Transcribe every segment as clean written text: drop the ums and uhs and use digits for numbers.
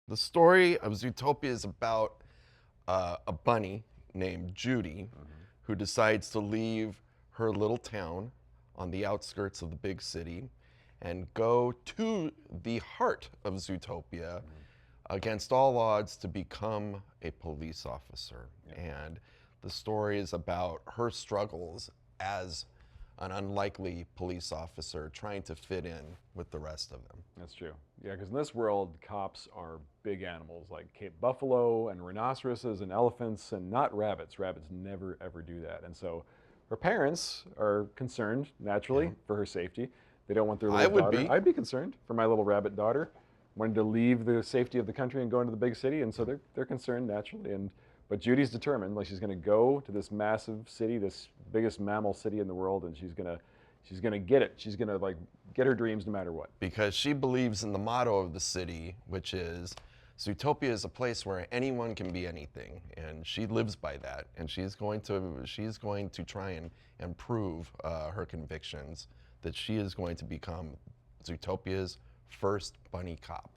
The story of Zootopia is about a bunny named Judy who decides to leave her little town on the outskirts of the big city and go to the heart of Zootopia against all odds to become a police officer. And the story is about her struggles as an unlikely police officer trying to fit in with the rest of them. That's true. Yeah, because in this world, cops are big animals like Cape buffalo and rhinoceroses and elephants and not rabbits. Rabbits never ever do that. And so her parents are concerned, naturally, for her safety. They don't want their little I would daughter. be. I'd be concerned for my little rabbit daughter, wanting to leave the safety of the country and go into the big city. And so they're concerned naturally. But Judy's determined. Like she's going to go to this massive city, this biggest mammal city in the world, and she's gonna get it. She's gonna like get her dreams no matter what. Because she believes in the motto of the city, which is Zootopia is a place where anyone can be anything, and she lives by that. And she's going to try and prove her convictions that she is going to become Zootopia's first bunny cop.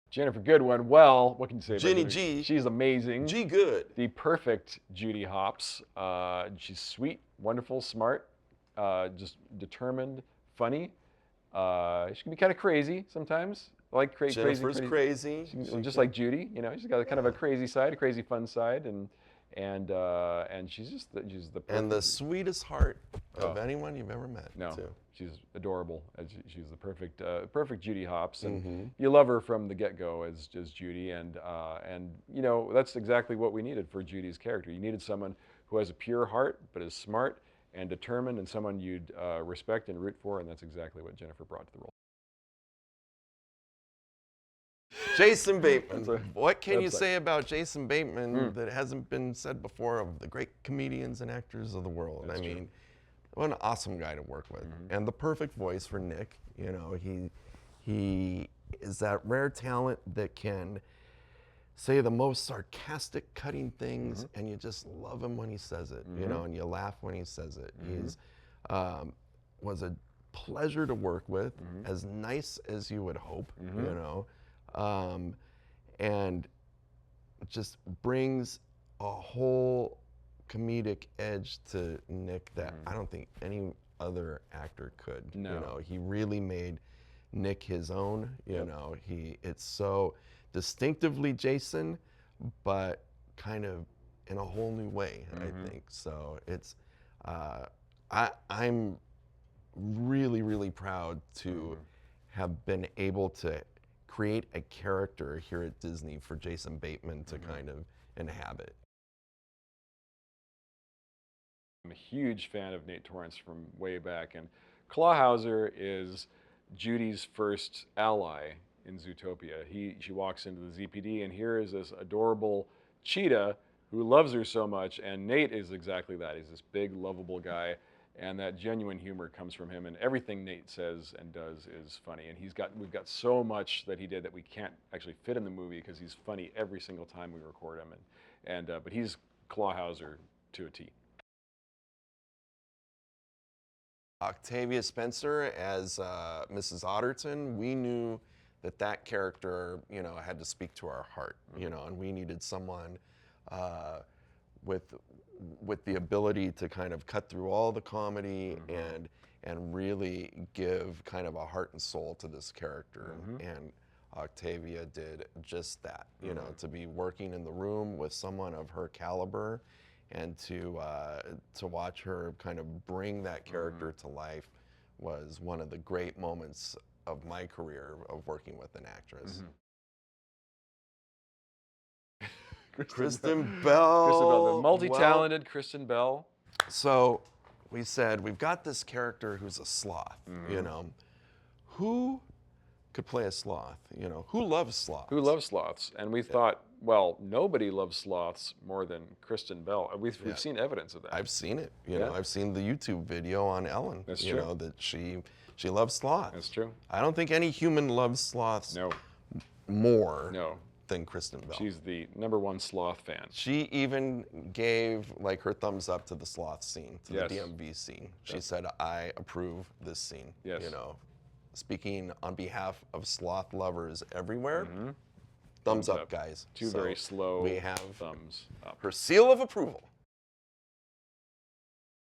Jennifer Goodwin, well, what can you say about Ginny her? G. She's amazing. G good. The perfect Judy Hopps. She's sweet, wonderful, smart, just determined, funny. She can be kind of crazy sometimes. Like Jennifer's crazy. Just like Judy, you know, she's got kind of a crazy side, a crazy fun side, and she's the perfect. And the sweetest heart of anyone you've ever met. No, too. she's adorable. She's the perfect Judy Hopps, and you love her from the get-go as Judy, and you know that's exactly what we needed for Judy's character. You needed someone who has a pure heart but is smart and determined, and someone you'd respect and root for, and that's exactly what Jennifer brought to the role. Jason Bateman. What can you website. say about Jason Bateman that hasn't been said before of the great comedians and actors of the world? That's I true. mean, what an awesome guy to work with, and the perfect voice for Nick. You know, he is that rare talent that can say the most sarcastic, cutting things, and you just love him when he says it. You know, and you laugh when he says it. He's was a pleasure to work with, as nice as you would hope. You know. And just brings a whole comedic edge to Nick that I don't think any other actor could. No. You know, he really made Nick his own. You know, it's so distinctively Jason, but kind of in a whole new way. I think so. It's I'm really, really proud to have been able to create a character here at Disney for Jason Bateman to kind of inhabit. I'm a huge fan of Nate Torrance from way back, and Clawhauser is Judy's first ally in Zootopia. She walks into the ZPD, and here is this adorable cheetah who loves her so much, and Nate is exactly that. He's this big, lovable guy, and that genuine humor comes from him, and everything Nate says and does is funny. And we've got so much that he did that we can't actually fit in the movie because he's funny every single time we record him, but he's Clawhauser to a T. Octavia Spencer as Mrs. Otterton, we knew that character, you know, had to speak to our heart, you know, and we needed someone with the ability to kind of cut through all the comedy and really give kind of a heart and soul to this character. And Octavia did just that, you know, to be working in the room with someone of her caliber and to watch her kind of bring that character to life was one of the great moments of my career of working with an actress. Kristen Bell. Kristen Bell, the multi-talented Kristen Bell. So we said, we've got this character who's a sloth, you know. Who could play a sloth? You know, who loves sloths? Who loves sloths? And we thought, well, nobody loves sloths more than Kristen Bell. We've seen evidence of that. I've seen it. You know, I've seen the YouTube video on Ellen. That's you true. know, that she loves sloths. That's true. I don't think any human loves sloths more than Kristen Bell. She's the #1 sloth fan. She even gave like her thumbs up to the sloth scene, to Yes. the DMV scene. She said, "I approve this scene." Yes. You know, speaking on behalf of sloth lovers everywhere, thumbs up, guys. Two So very slow we have thumbs up. her seal of approval.